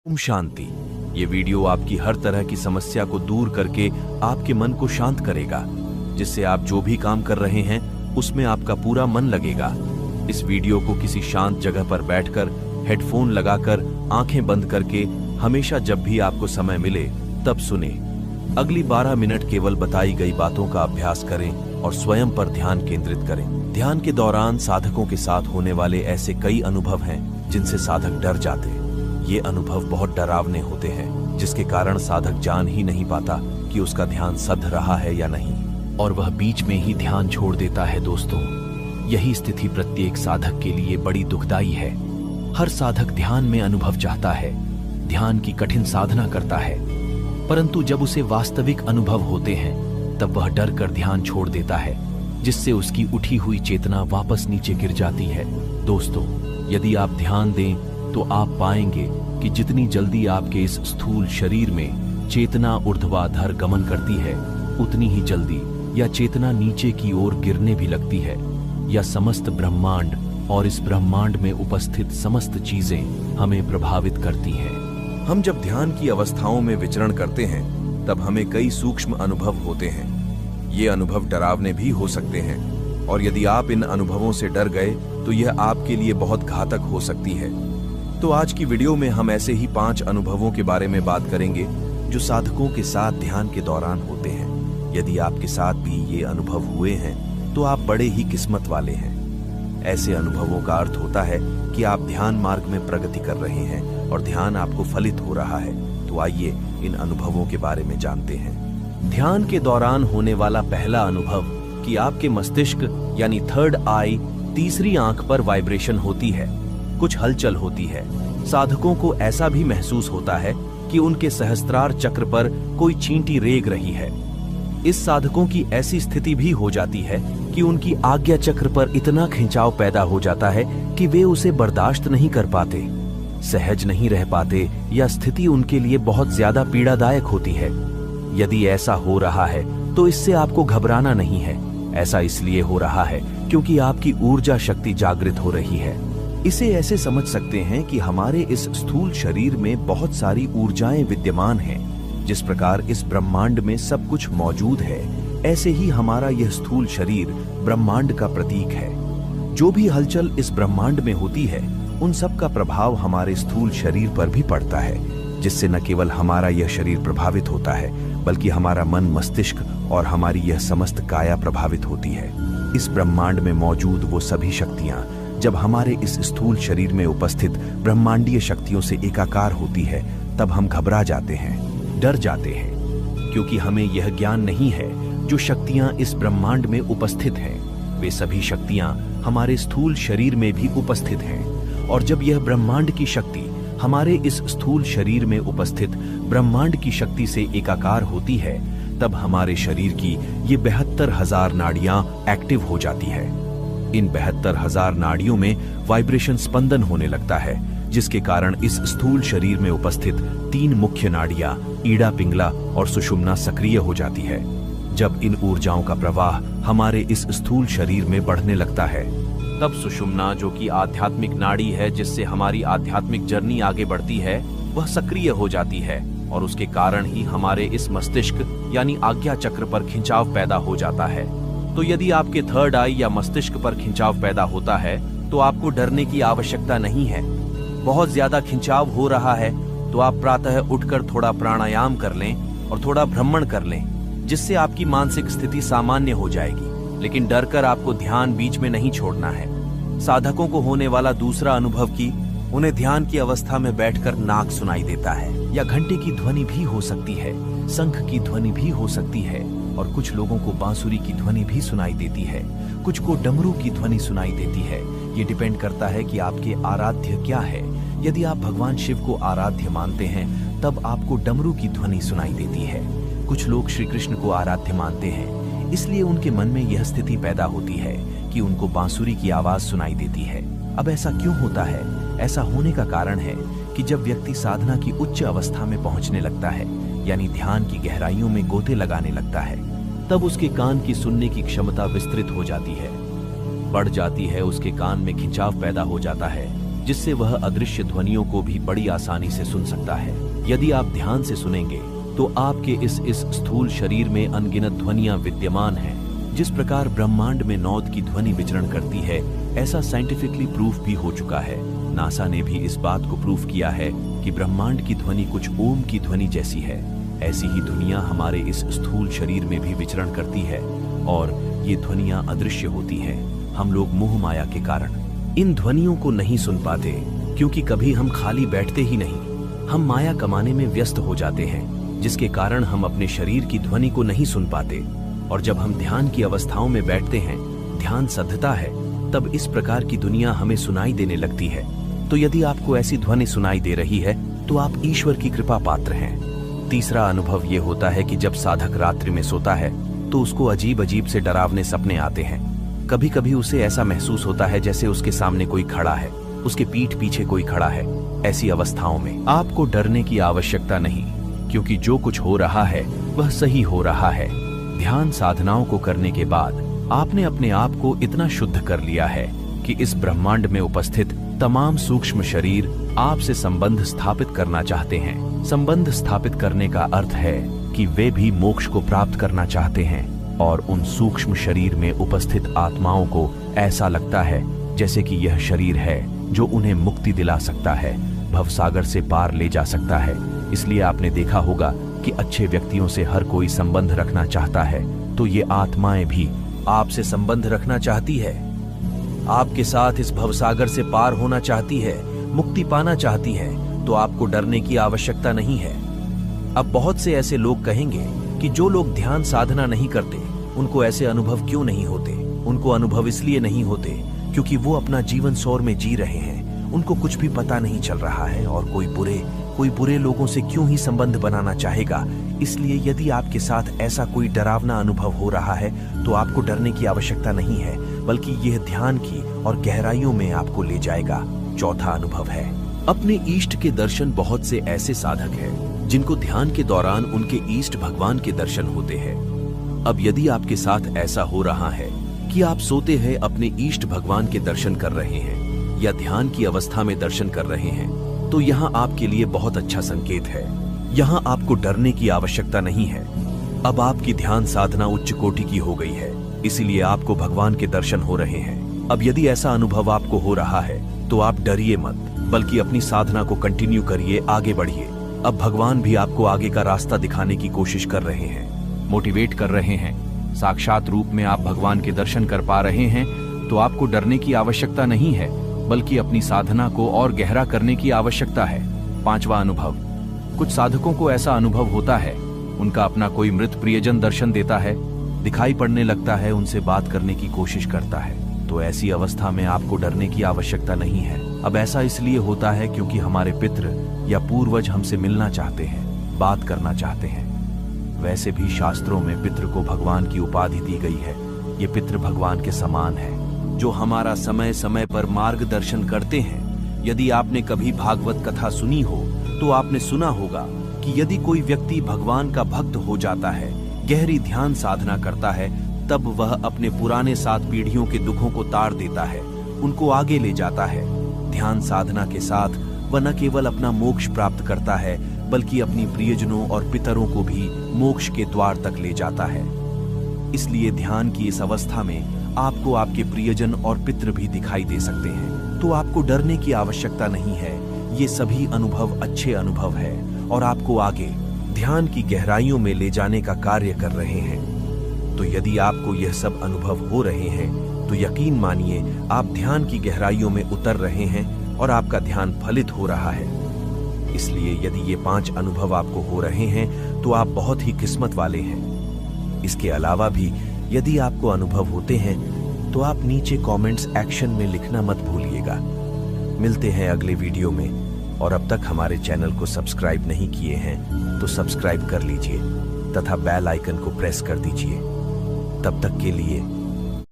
ओम शांति। ये वीडियो आपकी हर तरह की समस्या को दूर करके आपके मन को शांत करेगा, जिससे आप जो भी काम कर रहे हैं उसमें आपका पूरा मन लगेगा। इस वीडियो को किसी शांत जगह पर बैठकर हेडफोन लगाकर आंखें बंद करके हमेशा जब भी आपको समय मिले तब सुने। अगली 12 मिनट केवल बताई गई बातों का अभ्यास करें और स्वयं पर ध्यान केंद्रित करें। ध्यान के दौरान साधकों के साथ होने वाले ऐसे कई अनुभव हैं जिनसे साधक डर जाते हैं। ये अनुभव बहुत डरावने होते हैं, जिसके कारण साधक जान ही नहीं पाता कि उसका ध्यान सध रहा है या नहीं, और वह बीच में ही ध्यान छोड़ देता है। दोस्तों, यही स्थिति प्रत्येक साधक के लिए बड़ी दुखदाई है। हर साधक ध्यान में अनुभव चाहता है, ध्यान की कठिन साधना करता है, परंतु जब उसे वास्तविक अनुभव होते हैं तब वह डर कर ध्यान छोड़ देता है, जिससे उसकी उठी हुई चेतना वापस नीचे गिर जाती है। दोस्तों, यदि आप ध्यान दें तो आप पाएंगे कि जितनी जल्दी आपके इस स्थूल शरीर में चेतना ऊर्ध्वाधर गमन करती है, उतनी ही जल्दी यह चेतना नीचे की ओर गिरने भी लगती है। यह समस्त ब्रह्मांड और इस ब्रह्मांड में उपस्थित समस्त चीजें हमें प्रभावित करती हैं। हम जब ध्यान की अवस्थाओं में विचरण करते हैं तब हमें कई सूक्ष्म अनुभव होते हैं। ये अनुभव डरावने भी हो सकते हैं, और यदि आप इन अनुभवों से डर गए तो यह आपके लिए बहुत घातक हो सकती है। तो आज की वीडियो में हम ऐसे ही 5 अनुभवों के बारे में बात करेंगे जो साधकों के साथ ध्यान के दौरान होते हैं। यदि आपके साथ भी ये अनुभव हुए हैं तो आप बड़े ही किस्मत वाले हैं। ऐसे अनुभवों का अर्थ होता है कि आप ध्यान मार्ग में प्रगति कर रहे हैं और ध्यान आपको फलित हो रहा है। तो आइए इन अनुभवों के बारे में जानते हैं। ध्यान के दौरान होने वाला पहला अनुभव कि आपके मस्तिष्क यानी थर्ड आई, तीसरी आंख पर वाइब्रेशन होती है, कुछ हलचल होती है। साधकों को ऐसा भी महसूस होता है कि उनके सहस्त्रार चक्र पर कोई चींटी रेंग रही है। इस साधकों की ऐसी स्थिति भी हो जाती है कि उनकी आज्ञा चक्र पर इतना खिंचाव पैदा हो जाता है कि वे उसे बर्दाश्त नहीं कर पाते, सहज नहीं रह पाते, या स्थिति उनके लिए बहुत ज्यादा पीड़ादायक होती है। यदि ऐसा हो रहा है तो इससे आपको घबराना नहीं है। ऐसा इसलिए हो रहा है क्योंकि आपकी ऊर्जा शक्ति जागृत हो रही है। इसे ऐसे समझ सकते हैं कि हमारे इस स्थूल शरीर में बहुत सारी ऊर्जाएं विद्यमान हैं। जिस प्रकार इस ब्रह्मांड में सब कुछ मौजूद है, ऐसे ही हमारा यह स्थूल शरीर ब्रह्मांड का प्रतीक है। जो भी हलचल इस ब्रह्मांड में होती है, उन सब का प्रभाव हमारे स्थूल शरीर पर भी पड़ता है, जिससे न केवल हमारा यह शरीर प्रभावित होता है, बल्कि हमारा मन, मस्तिष्क और हमारी यह समस्त काया प्रभावित होती है। इस ब्रह्मांड में मौजूद वो सभी शक्तियां जब हमारे इस स्थूल शरीर में उपस्थित ब्रह्मांडीय शक्तियों से एकाकार होती है, तब हम घबरा जाते हैं, डर जाते हैं, क्योंकि हमें यह ज्ञान नहीं है जो शक्तियां इस ब्रह्मांड में उपस्थित हैं, वे सभी शक्तियां हमारे स्थूल शरीर में भी उपस्थित हैं। और जब यह ब्रह्मांड की शक्ति हमारे इस स्थूल शरीर में उपस्थित ब्रह्मांड की शक्ति से एकाकार होती है, तब हमारे शरीर की ये 72,000 नाड़ियां एक्टिव हो जाती है। इन 72,000 नाड़ियों में वाइब्रेशन स्पंदन होने लगता है, जिसके कारण इस स्थूल शरीर में उपस्थित 3 मुख्य नाड़ियां ईड़ा, पिंगला और सुषुम्ना सक्रिय हो जाती है। जब इन ऊर्जाओं का प्रवाह हमारे इस स्थूल शरीर में बढ़ने लगता है, तब सुषुम्ना, जो कि आध्यात्मिक नाड़ी है जिससे हमारी आध्यात्मिक जर्नी आगे बढ़ती है, वह सक्रिय हो जाती है, और उसके कारण ही हमारे इस मस्तिष्क यानी आज्ञा चक्र पर खिंचाव पैदा हो जाता है। तो यदि आपके थर्ड आई या मस्तिष्क पर खिंचाव पैदा होता है तो आपको डरने की आवश्यकता नहीं है। बहुत ज्यादा खिंचाव हो रहा है तो आप प्रातः उठकर थोड़ा प्राणायाम कर लें और थोड़ा भ्रमण कर लें, जिससे आपकी मानसिक स्थिति सामान्य हो जाएगी। लेकिन डरकर आपको ध्यान बीच में नहीं छोड़ना है। साधकों को होने वाला दूसरा अनुभव कि उन्हें ध्यान की अवस्था में बैठकर नाक सुनाई देता है, या घंटे की ध्वनि भी हो सकती है, शंख की ध्वनि भी हो सकती है, और कुछ लोगों को बांसुरी की ध्वनि भी सुनाई देती है, कुछ को डमरू की ध्वनि सुनाई देती है। ये डिपेंड करता है कि आपके आराध्य क्या है। यदि आप भगवान शिव को आराध्य मानते हैं तब आपको डमरू की ध्वनि सुनाई देती है। कुछ लोग श्री कृष्ण को आराध्य मानते हैं, इसलिए उनके मन में यह स्थिति पैदा होती है कि उनको बांसुरी की आवाज सुनाई देती है। अब ऐसा क्यों होता है? ऐसा होने का कारण है कि जब व्यक्ति साधना की उच्च अवस्था में पहुंचने लगता है, यानी ध्यान की गहराइयों में गोते लगाने लगता है, तब उसके कान की सुनने की क्षमता विस्तृत हो जाती है, बढ़ जाती है। उसके कान में खिंचाव पैदा हो जाता है, जिससे वह अदृश्य ध्वनियों को भी बड़ी आसानी से सुन सकता है। यदि आप ध्यान से सुनेंगे तो आपके इस स्थूल शरीर में अनगिनत ध्वनियां विद्यमान हैं। जिस प्रकार ब्रह्मांड में नौद की ध्वनि विचरण करती है, ऐसा साइंटिफिकली प्रूफ भी हो चुका है। नासा ने भी इस बात को प्रूफ किया है कि ब्रह्मांड की ध्वनि कुछ ओम की ध्वनि जैसी है। ऐसी ही ध्वनियां हमारे इस स्थूल शरीर में भी विचरण करती है और ये ध्वनियां अदृश्य होती हैं। हम लोग मोह माया के कारण इन ध्वनियों को नहीं सुन पाते, क्योंकि कभी हम खाली बैठते ही नहीं। हम माया कमाने में व्यस्त हो जाते हैं, जिसके कारण हम अपने शरीर की ध्वनि को नहीं सुन पाते। और जब हम ध्यान की अवस्थाओं में बैठते हैं, ध्यान सधता है, तब इस प्रकार की दुनिया हमें सुनाई देने लगती है। तो यदि आपको ऐसी ध्वनि सुनाई दे रही है तो आप ईश्वर की कृपा पात्र हैं। तीसरा अनुभव ये होता है कि जब साधक रात्रि में सोता है तो उसको अजीब अजीब से डरावने सपने आते हैं। कभी कभी उसे ऐसा महसूस होता है जैसे उसके सामने कोई खड़ा है, उसके पीठ पीछे कोई खड़ा है। ऐसी अवस्थाओं में आपको डरने की आवश्यकता नहीं, क्योंकि जो कुछ हो रहा है वह सही हो रहा है। ध्यान साधनाओं को करने के बाद आपने अपने आप को इतना शुद्ध कर लिया है कि इस ब्रह्मांड में उपस्थित तमाम सूक्ष्म शरीर आपसे संबंध स्थापित करना चाहते हैं। संबंध स्थापित करने का अर्थ है कि वे भी मोक्ष को प्राप्त करना चाहते हैं, और उन सूक्ष्म शरीर में उपस्थित आत्माओं को ऐसा लगता है जैसे कि यह शरीर है जो उन्हें मुक्ति दिला सकता है, भवसागर से पार ले जा सकता है। इसलिए आपने देखा होगा कि अच्छे व्यक्तियों से हर कोई संबंध रखना चाहता है, तो ये आत्माएं भी आपसे संबंध रखना चाहती है, आपके साथ इस भवसागर से पार होना चाहती है, मुक्ति पाना चाहती है। तो आपको डरने की आवश्यकता नहीं है। अब बहुत से ऐसे लोग कहेंगे कि जो लोग ध्यान साधना नहीं करते उनको ऐसे अनुभव क्यों नहीं होते। उनको अनुभव इसलिए नहीं होते क्योंकि वो अपना जीवन शोर में जी रहे हैं, उनको कुछ भी पता नहीं चल रहा है, और कोई बुरे लोगों से क्यों ही संबंध बनाना चाहेगा। इसलिए यदि आपके साथ ऐसा कोई डरावना अनुभव हो रहा है तो आपको डरने की आवश्यकता नहीं है, बल्कि यह ध्यान की और गहराइयों में आपको ले जाएगा। चौथा अनुभव है अपने इष्ट के दर्शन। बहुत से ऐसे साधक हैं जिनको ध्यान के दौरान उनके इष्ट भगवान के दर्शन होते हैं। अब यदि आपके साथ ऐसा हो रहा है कि आप सोते हैं अपने इष्ट भगवान के दर्शन कर रहे हैं या ध्यान की अवस्था में दर्शन कर रहे हैं, तो यहाँ आपके लिए बहुत अच्छा संकेत है। यहाँ आपको डरने की आवश्यकता नहीं है। अब आपकी ध्यान साधना उच्च कोटि की हो गई है, इसीलिए आपको भगवान के दर्शन हो रहे हैं। अब यदि ऐसा अनुभव आपको हो रहा है तो आप डरिए मत, बल्कि अपनी साधना को कंटिन्यू करिए, आगे बढ़िए। अब भगवान भी आपको आगे का रास्ता दिखाने की कोशिश कर रहे हैं, मोटिवेट कर रहे हैं। साक्षात रूप में आप भगवान के दर्शन कर पा रहे हैं, तो आपको डरने की आवश्यकता नहीं है, बल्कि अपनी साधना को और गहरा करने की आवश्यकता है। पांचवा अनुभव, कुछ साधकों को ऐसा अनुभव होता है, उनका अपना कोई मृत प्रियजन दर्शन देता है, दिखाई पड़ने लगता है, उनसे बात करने की कोशिश करता है। तो ऐसी अवस्था में आपको डरने की आवश्यकता नहीं है। अब ऐसा इसलिए होता है क्योंकि हमारे पितृ या पूर्वज हमसे मिलना चाहते हैं, बात करना चाहते हैं। वैसे भी शास्त्रों में पितृ को भगवान की उपाधि दी गई है। ये पितृ भगवान के समान है, जो हमारा समय समय पर मार्गदर्शन करते हैं। यदि आपने कभी भागवत कथा सुनी हो तो आपने सुना होगा कि यदि कोई व्यक्ति भगवान का भक्त हो जाता है, गहरी ध्यान साधना करता है, तब वह अपने पुराने 7 पीढ़ियों के दुखों को तार देता है, उनको आगे ले जाता है। ध्यान साधना के साथ वह न केवल अपना मोक्ष प्राप्त करता है, बल्कि अपनी प्रियजनों और पितरों को भी मोक्ष के द्वार तक ले जाता है। इसलिए ध्यान की इस अवस्था में आपको आपके प्रियजन और पितृ भी दिखाई दे सकते हैं, तो आपको डरने की आवश्यकता नहीं है। ये सभी अनुभव अच्छे अनुभव है और आपको आगे ध्यान की गहराइयों में ले जाने का कार्य कर रहे हैं। तो यदि आपको यह सब अनुभव हो रहे हैं तो यकीन मानिए आप ध्यान की गहराइयों में उतर रहे हैं और आपका ध्यान फलित हो रहा है। इसलिए यदि ये 5 अनुभव आपको हो रहे हैं तो आप बहुत ही किस्मत वाले हैं। इसके अलावा भी यदि आपको अनुभव होते हैं तो आप नीचे कमेंट्स एक्शन में लिखना मत भूलिएगा। मिलते हैं अगले वीडियो में, और अब तक हमारे चैनल को सब्सक्राइब नहीं किए हैं तो सब्सक्राइब कर लीजिए तथा बेल आइकन को प्रेस कर दीजिए। तब तक के लिए